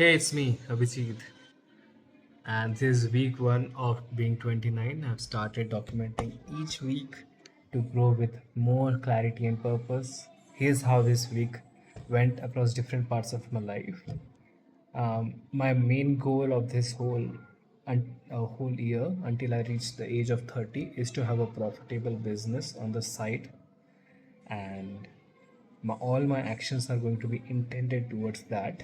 Hey, it's me, Abhijeet, and this is week one of being 29. I've started documenting each week to grow with more clarity and purpose. Here's how this week went across different parts of my life. My main goal of this whole year until I reach the age of 30 is to have a profitable business on the side, and all my actions are going to be intended towards that.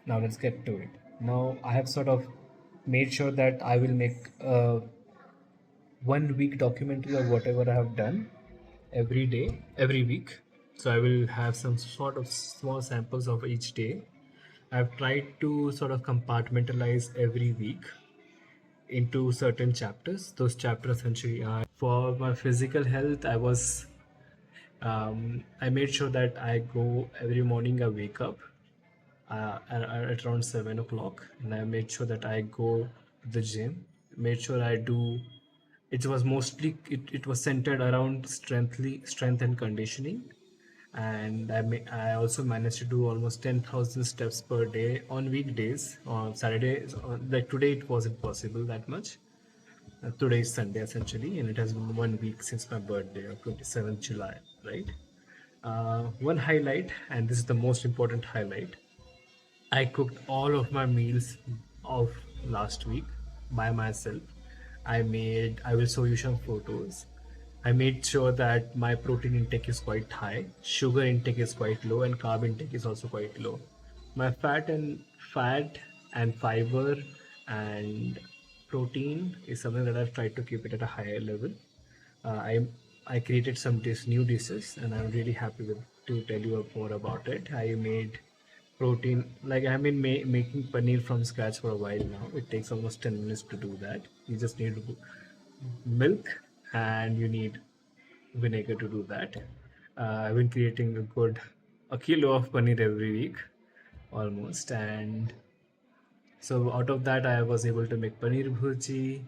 Now let's get to it. Now I have sort of made sure that I will make a 1 week documentary of whatever I have done every day, every week. So I will have some sort of small samples of each day. I've tried to sort of compartmentalize every week into certain chapters. Those chapters essentially are for my physical health. I made sure that I go every morning. I wake up at around 7 o'clock, and I made sure that I go to the gym. Made sure I do. It was centered around strength and conditioning, and I also managed to do almost 10,000 steps per day on weekdays. On Saturdays, like today, it wasn't possible that much. Today is Sunday essentially, and it has been 1 week since my birthday of 27th July, right? One highlight, and this is the most important highlight. I cooked all of my meals of last week by myself. I will show you some photos. I made sure that my protein intake is quite high, sugar intake is quite low, and carb intake is also quite low. My fat and fiber and protein is something that I've tried to keep it at a higher level. Uh, I I created some new dishes, and I'm really happy with to tell you more about it. I made protein, like I've been making paneer from scratch for a while now. It takes almost 10 minutes to do that. You just need milk, and you need vinegar to do that. I've been creating a kilo of paneer every week almost, and so out of that, I was able to make paneer bhurji.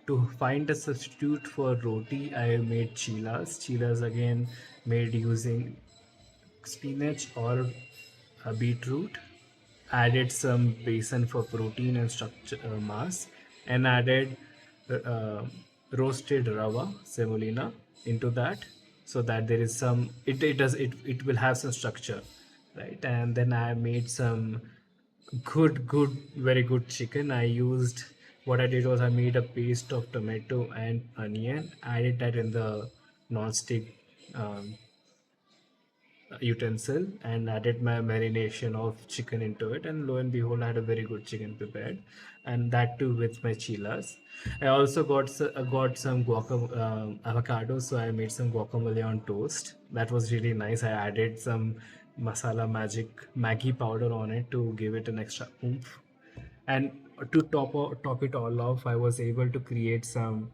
To find a substitute for roti, I made chilas. Chilas again made using spinach or a beetroot. Added some besan for protein and structure mass, and added uh, roasted rava semolina into that, so that there is some it will have some structure, right? And then I made some very good chicken. What I did was I made a paste of tomato and onion, added that in the non-stick um, utensil, and added my marination of chicken into it, and lo and behold, I had a very good chicken prepared, and that too with my chilas. I also got some avocado, so I made some guacamole on toast. That was really nice. I added some masala magic Maggi powder on it to give it an extra oomph, and to top it all off, I was able to create some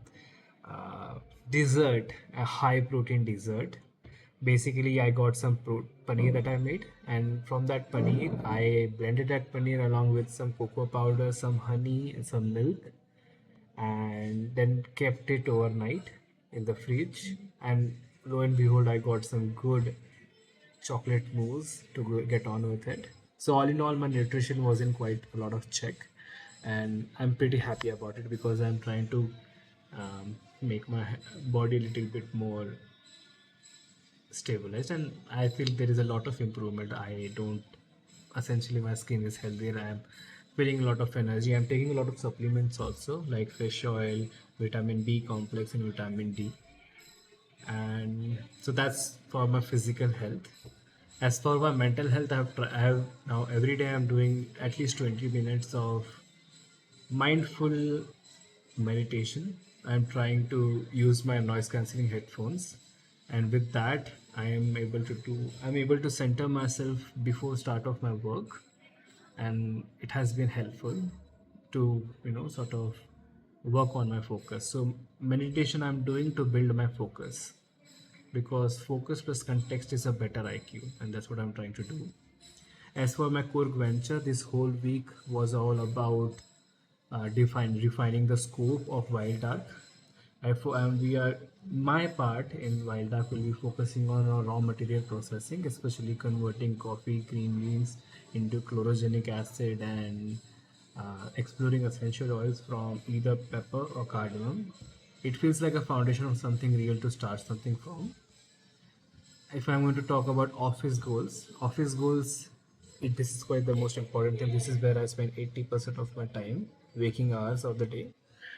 uh, dessert, a high protein dessert. Basically, I got some paneer that I made, and from that paneer, I blended that paneer along with some cocoa powder, some honey, and some milk, and then kept it overnight in the fridge. And lo and behold, I got some good chocolate mousse to get on with it. So all in all, my nutrition was in quite a lot of check, and I'm pretty happy about it because I'm trying to make my body a little bit more stabilized, and I feel there is a lot of improvement. I don't essentially my skin is healthier. I'm feeling a lot of energy. I'm taking a lot of supplements also, like fish oil, vitamin B complex, and vitamin D. And so that's for my physical health. As for my mental health, I have now every day I'm doing at least 20 minutes of mindful meditation. I'm trying to use my noise cancelling headphones, and with that, I'm able to center myself before start of my work, and it has been helpful to sort of work on my focus. So meditation I'm doing to build my focus, because focus plus context is a better IQ, and that's what I'm trying to do. As for my core venture, this whole week was all about refining the scope of Wild Dark. We are my part in Wildlife will be focusing on our raw material processing, especially converting coffee green beans into chlorogenic acid and exploring essential oils from either pepper or cardamom. It feels like a foundation of something real to start something from. If I'm going to talk about office goals, this is quite the most important thing. This is where I spend 80% of my time, waking hours of the day.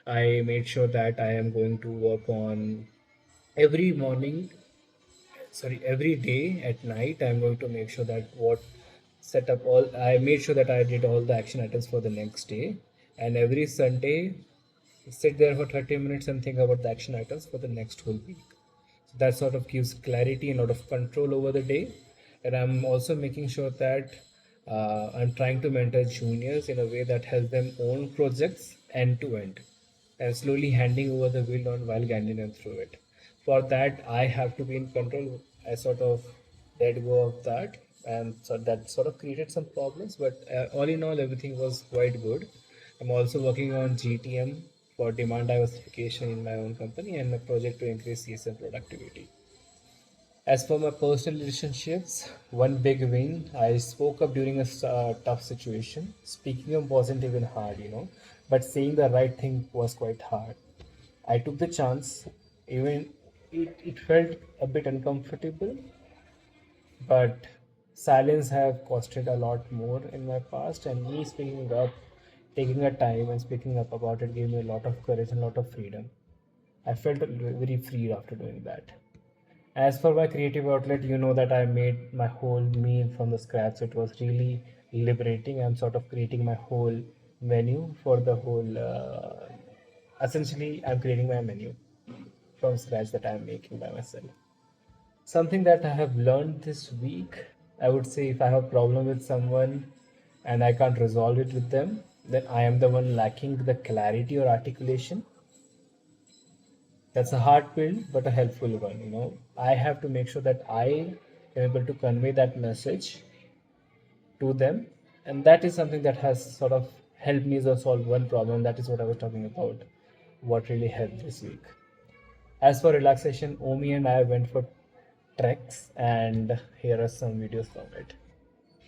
I made sure that I am going to work on every morning, every day at night. I'm going to make sure that I made sure that I did all the action items for the next day. And every Sunday, sit there for 30 minutes and think about the action items for the next whole week. So that sort of gives clarity and a lot of control over the day. And I'm also making sure that I'm trying to mentor juniors in a way that helps them own projects end to end and slowly handing over the wheel on while guiding them through it. For that, I have to be in control. I sort of let go of that, and so that sort of created some problems. But all in all, everything was quite good. I'm also working on GTM for demand diversification in my own company and a project to increase CSM productivity. As for my personal relationships, one big win, I spoke up during a tough situation. Speaking up wasn't even hard, but saying the right thing was quite hard. I took the chance, even it felt a bit uncomfortable, but silence have costed a lot more in my past, and me speaking up, taking a time and speaking up about it gave me a lot of courage and a lot of freedom. I felt very free after doing that. As for my creative outlet, you know that I made my whole meal from the scratch. It was really liberating. I'm sort of creating my whole menu for the whole. Essentially, I'm creating my menu from scratch that I'm making by myself. Something that I have learned this week, I would say, if I have a problem with someone and I can't resolve it with them, then I am the one lacking the clarity or articulation. That's a hard pill but a helpful one. I have to make sure that I am able to convey that message to them, and that is something that has sort of helped me to solve one problem. That is what I was talking about, what really helped this week. As for relaxation, Omi and I went for treks, and here are some videos from it.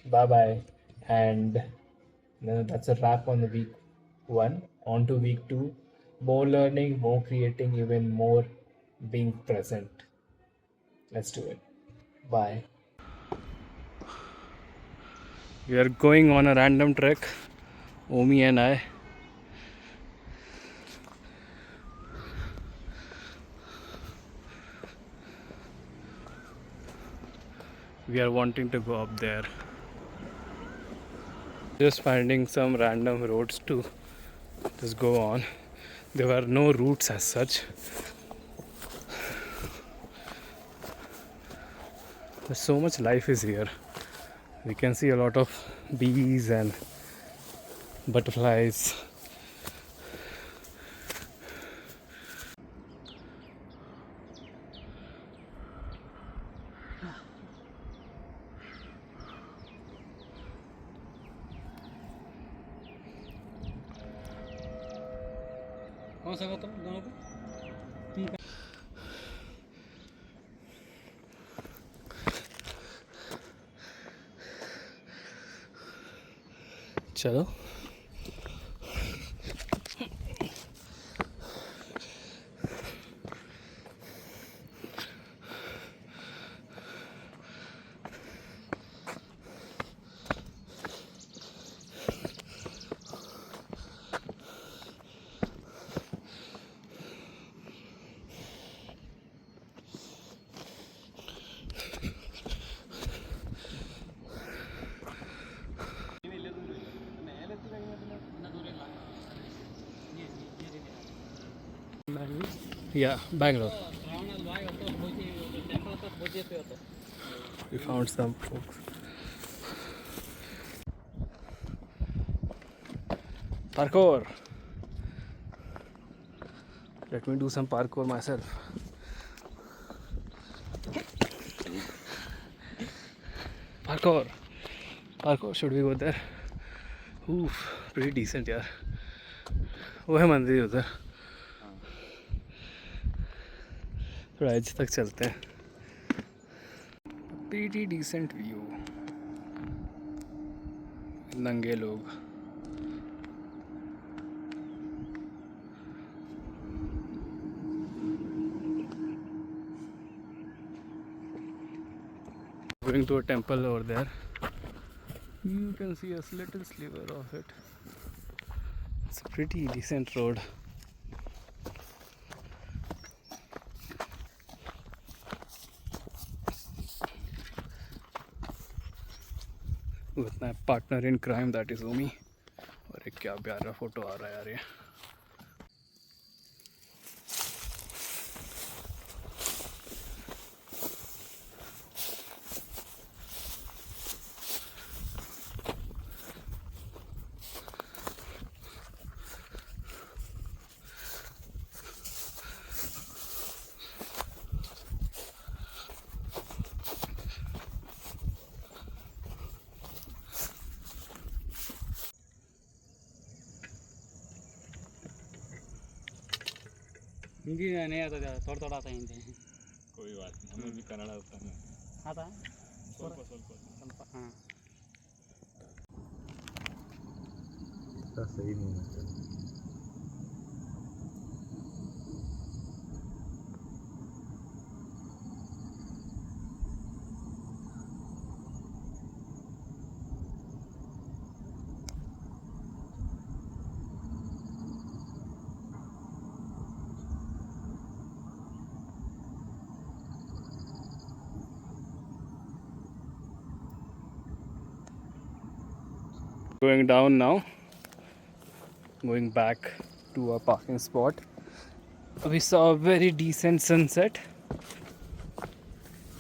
Bye bye. And that's a wrap on the week one. On to week two. More learning, more creating, even more being present. Let's do it. Bye. We are going on a random trek, Omi and I. We are wanting to go up there. Just finding some random roads to just go on. There were no routes as such. There's so much life is here. We can see a lot of bees and butterflies. चलो Yeah, Bangalore. We found some folks. Parkour. Let me do some parkour myself. Parkour. Parkour. Should we go there? Oof, pretty decent, yeah. वो है मंदिर उधर. थोड़ा as तक चलते हैं. Pretty decent view. नंगे लोग. Going to a temple over there. You can see a little sliver of it. It's a pretty decent road. With my partner in crime, that is Omi. और एक क्या प्यारा photo आ रहा है यार ये. हिंदी नहीं आता थोड़ा थोड़ा आता हिंदी. कोई बात नहीं, हमें भी कन्नड़ आता है. आता ಸ್ವಲ್ಪ ಸ್ವಲ್ಪ ಹಾಂ. सही नहीं है. Going down now. Going back to our parking spot. We saw a very decent sunset.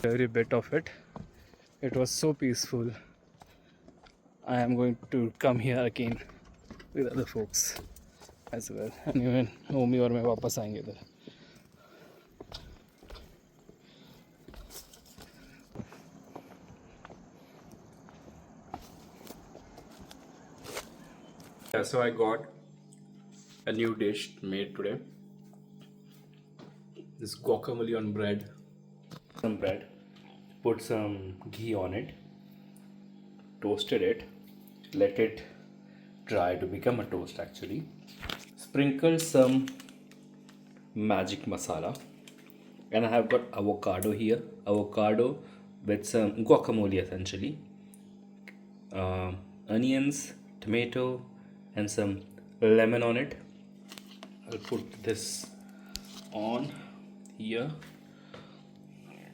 Every bit of it. It was so peaceful. I am going to come here again with other folks as well. And even Omi और मैं वापस आएंगे इधर. So I got a new dish made today. This guacamole on bread. Some bread. Put some ghee on it. Toasted it. Let it dry to become a toast actually. Sprinkle some magic masala. And I have got avocado here. Avocado with some guacamole essentially. Onions, tomato, and some lemon on it. I'll put this on here.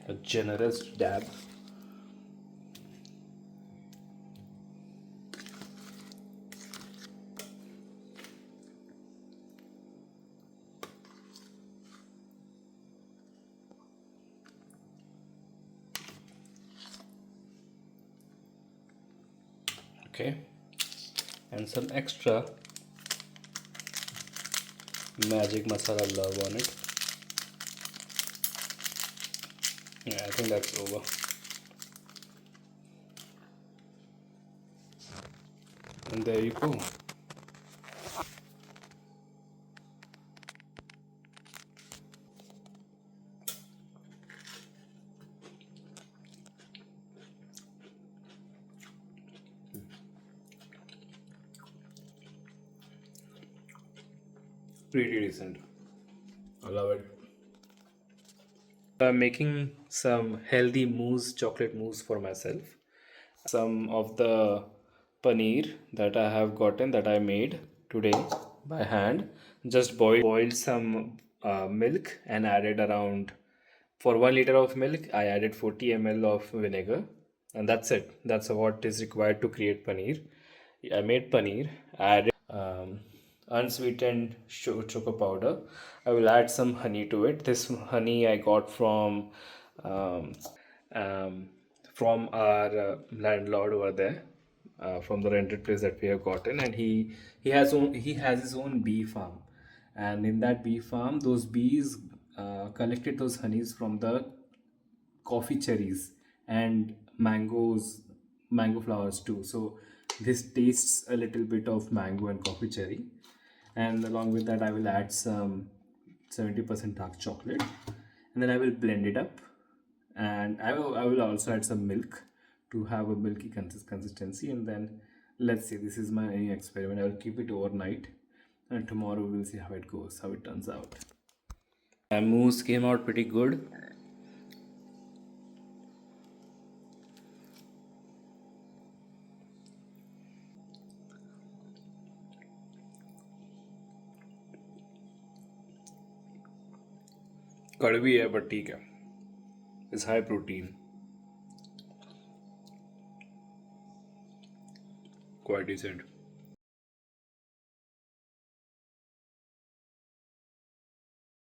A generous dab. Okay, and some extra magic masala love on it. Yeah, I think that's over. And there you go. Pretty decent. I love it. I'm making some healthy mousse, chocolate mousse for myself. Some of the paneer that I have gotten that I made today by hand. Just boiled some milk and added around, for 1 liter of milk, I added 40 ml of vinegar, and that's it. That's what is required to create paneer. I made paneer, added unsweetened choco powder. I will add some honey to it. This honey I got um, um, from our landlord over there, from the rented place that we have gotten, and he has his own bee farm, and in that bee farm, those bees collected those honeys from the coffee cherries and mango flowers too. So this tastes a little bit of mango and coffee cherry, and along with that I will add some 70% dark chocolate, and then I will blend it up, and I will also add some milk to have a milky consistency, and then let's see, this is my experiment. I will keep it overnight, and tomorrow we'll see how it goes, how it turns out. And mousse came out pretty good. कड़वी है but ठीक है. It's high protein. Quite decent.